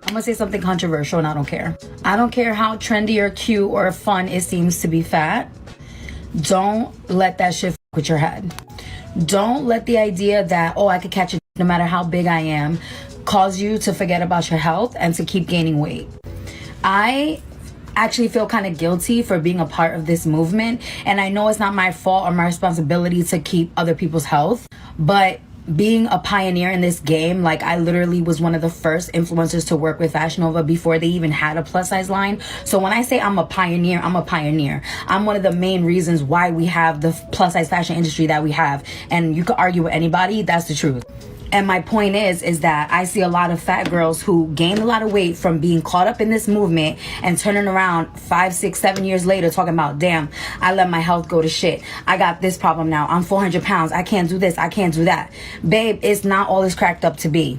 I'm gonna say something controversial and I don't care. I don't care how trendy or cute or fun it seems to be fat. Don't let that shit with your head. Don't let the idea that, oh, I could catch it no matter how big I am, cause you to forget about your health and to keep gaining weight. I actually feel kind of guilty for being a part of this movement, and I know it's not my fault or my responsibility to keep other people's health, but being a pioneer in this game, like I literally was one of the first influencers to work with Fashion Nova before they even had a plus size line. So when I say I'm a pioneer, I'm a pioneer. I'm one of the main reasons why we have the plus size fashion industry that we have. And you could argue with anybody, that's the truth. And my point is that I see a lot of fat girls who gained a lot of weight from being caught up in this movement and turning around 5, 6, 7 years later talking about, damn, I let my health go to shit. I got this problem now. I'm 400 pounds. I can't do this. I can't do that. Babe, it's not all it's cracked up to be.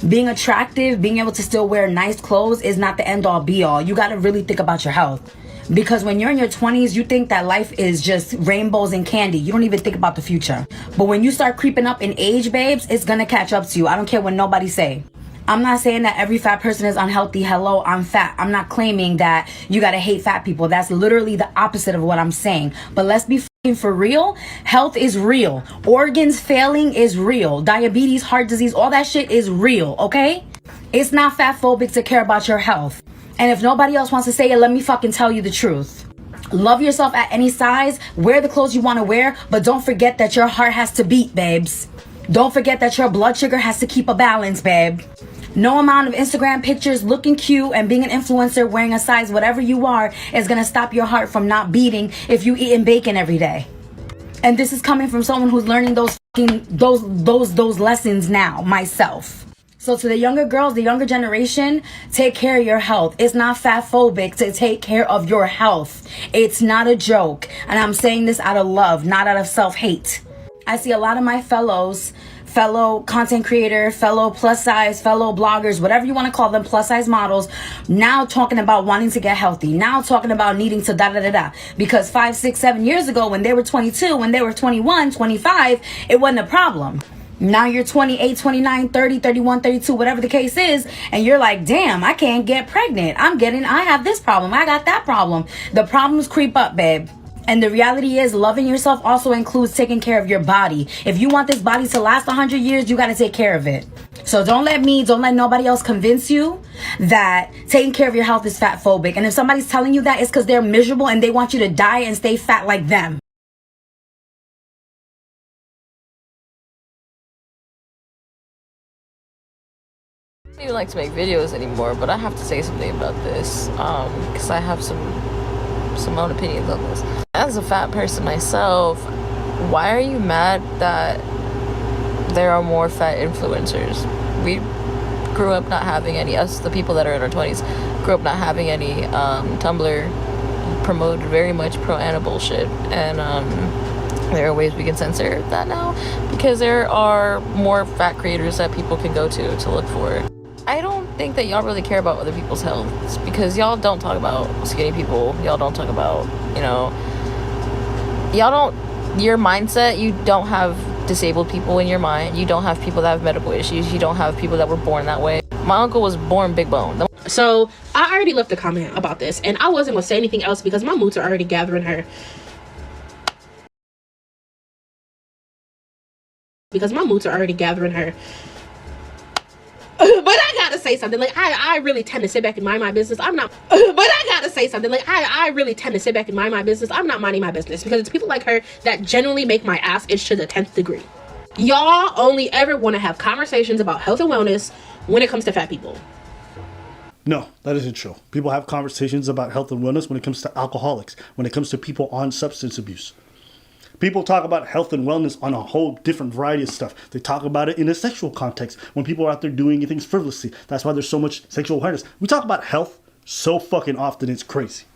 Being attractive, being able to still wear nice clothes is not the end all be all. You got to really think about your health. Because when you're in your 20s, you think that life is just rainbows and candy. You don't even think about the future. But when you start creeping up in age, babes, it's gonna catch up to you. I don't care what nobody say. I'm not saying that every fat person is unhealthy. Hello, I'm fat. I'm not claiming that you gotta hate fat people. That's literally the opposite of what I'm saying. But let's be for real. Health is real. Organs failing is real. Diabetes, heart disease, all that shit is real, okay? It's not fat phobic to care about your health. And if nobody else wants to say it, let me fucking tell you the truth. Love yourself at any size. Wear the clothes you want to wear. But don't forget that your heart has to beat, babes. Don't forget that your blood sugar has to keep a balance, babe. No amount of Instagram pictures looking cute and being an influencer wearing a size whatever you are is going to stop your heart from not beating if you eating bacon every day. And this is coming from someone who's learning those lessons now, myself. So to the younger girls, the younger generation, take care of your health. It's not fat phobic to take care of your health. It's not a joke. And I'm saying this out of love, not out of self-hate. I see a lot of my fellow content creator, fellow plus size, fellow bloggers, whatever you want to call them, plus size models, now talking about wanting to get healthy, now talking about needing to da-da-da-da. Because 5, 6, 7 years ago, when they were 22, when they were 21, 25, it wasn't a problem. Now you're 28, 29, 30, 31, 32, whatever the case is, and you're like, damn, I can't get pregnant. I have this problem. I got that problem. The problems creep up, babe. And the reality is, loving yourself also includes taking care of your body. If you want this body to last 100 years, you got to take care of it. So don't let nobody else convince you that taking care of your health is fat phobic. And if somebody's telling you that, it's because they're miserable and they want you to die and stay fat like them. I don't even like to make videos anymore, but I have to say something about this because I have some own opinions on this. As a fat person myself, why are you mad that there are more fat influencers? We grew up not having any, us the people that are in our 20s grew up not having any. Tumblr promoted very much pro-ana bullshit, and there are ways we can censor that now because there are more fat creators that people can go to look for. I don't think that y'all really care about other people's health because y'all don't talk about skinny people. Y'all don't talk about, your mindset, you don't have disabled people in your mind. You don't have people that have medical issues. You don't have people that were born that way. My uncle was born big bone. So I already left a comment about this and I wasn't going to say anything else because my moods are already gathering her. But I gotta say something. Like I really tend to sit back and mind my business. I'm not. But I gotta say something. Like I really tend to sit back and mind my business. I'm not minding my business because it's people like her that genuinely make my ass itch to the 10th degree. Y'all only ever want to have conversations about health and wellness when it comes to fat people. No, that isn't true. People have conversations about health and wellness when it comes to alcoholics, when it comes to people on substance abuse. People talk about health and wellness on a whole different variety of stuff. They talk about it in a sexual context when people are out there doing things frivolously. That's why there's so much sexual awareness. We talk about health so fucking often, it's crazy.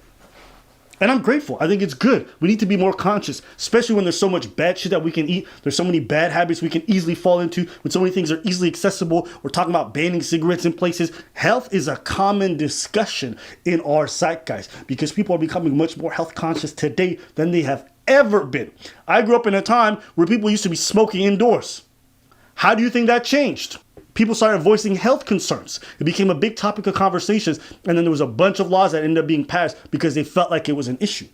And I'm grateful. I think it's good. We need to be more conscious, especially when there's so much bad shit that we can eat. There's so many bad habits we can easily fall into. When so many things are easily accessible. We're talking about banning cigarettes in places. Health is a common discussion in our zeitgeist because people are becoming much more health conscious today than they have ever been. I grew up in a time where people used to be smoking indoors. How do you think that changed? People started voicing health concerns. It became a big topic of conversations. And then there was a bunch of laws that ended up being passed because they felt like it was an issue.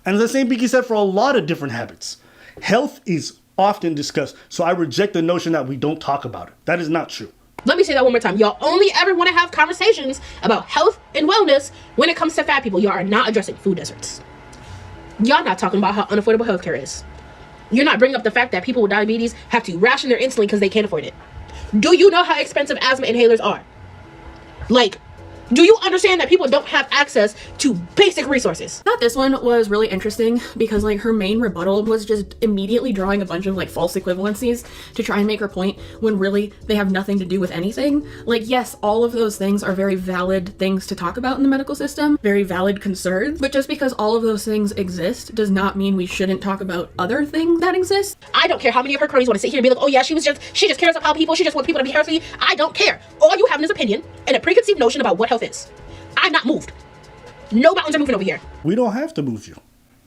And the same thing he said for a lot of different habits. Health is often discussed. So I reject the notion that we don't talk about it. That is not true. Let me say that one more time. Y'all only ever want to have conversations about health and wellness when it comes to fat people. Y'all are not addressing food deserts. Y'all not talking about how unaffordable healthcare is. You're not bringing up the fact that people with diabetes have to ration their insulin because they can't afford it. Do you know how expensive asthma inhalers are? Like, do you understand that people don't have access to basic resources? I thought this one was really interesting because like her main rebuttal was just immediately drawing a bunch of like false equivalencies to try and make her point when really they have nothing to do with anything. Like, yes, all of those things are very valid things to talk about in the medical system, very valid concerns, but just because all of those things exist does not mean we shouldn't talk about other things that exist. I don't care how many of her cronies want to sit here and be like, oh yeah, she just cares about people, she just wants people to be healthy. I don't care. All you have is an opinion and a preconceived notion about what health is. I'm not moved. No mountains are moving over here. We don't have to move you.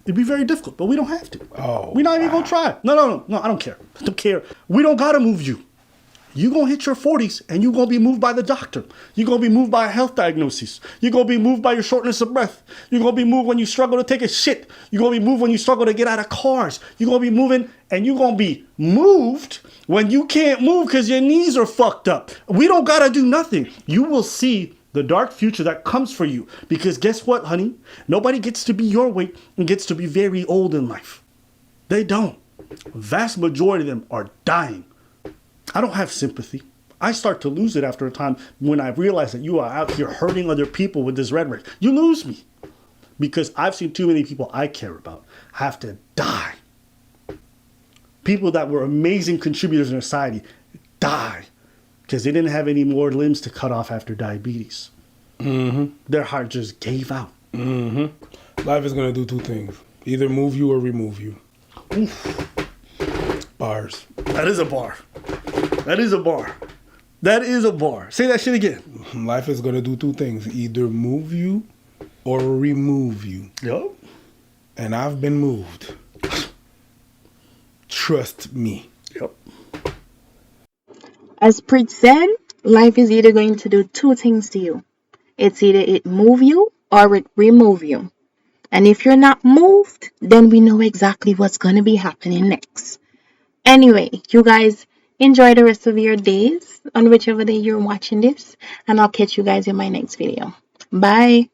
It'd be very difficult, but we don't have to. Oh, we're not even gonna try. No, I don't care. I don't care. We don't gotta move you. You gonna hit your 40s and you gonna be moved by the doctor. You gonna be moved by a health diagnosis. You gonna be moved by your shortness of breath. You gonna be moved when you struggle to take a shit. You gonna be moved when you struggle to get out of cars. You gonna be moving and you gonna be moved when you can't move because your knees are fucked up. We don't gotta do nothing. You will see the dark future that comes for you. Because guess what, honey? Nobody gets to be your weight and gets to be very old in life. They don't. Vast majority of them are dying. I don't have sympathy. I start to lose it after a time when I realize that you are out here hurting other people with this rhetoric. You lose me. Because I've seen too many people I care about have to die. People that were amazing contributors in society die. Because they didn't have any more limbs to cut off after diabetes. Their heart just gave out. Life is going to do two things. Either move you or remove you. Oof. Bars. That is a bar. That is a bar. That is a bar. Say that shit again. Life is going to do two things. Either move you or remove you. Yup. And I've been moved. Trust me. Yep. As Preet said, life is either going to do two things to you. It's either it move you or it remove you. And if you're not moved, then we know exactly what's going to be happening next. Anyway, you guys enjoy the rest of your days on whichever day you're watching this. And I'll catch you guys in my next video. Bye.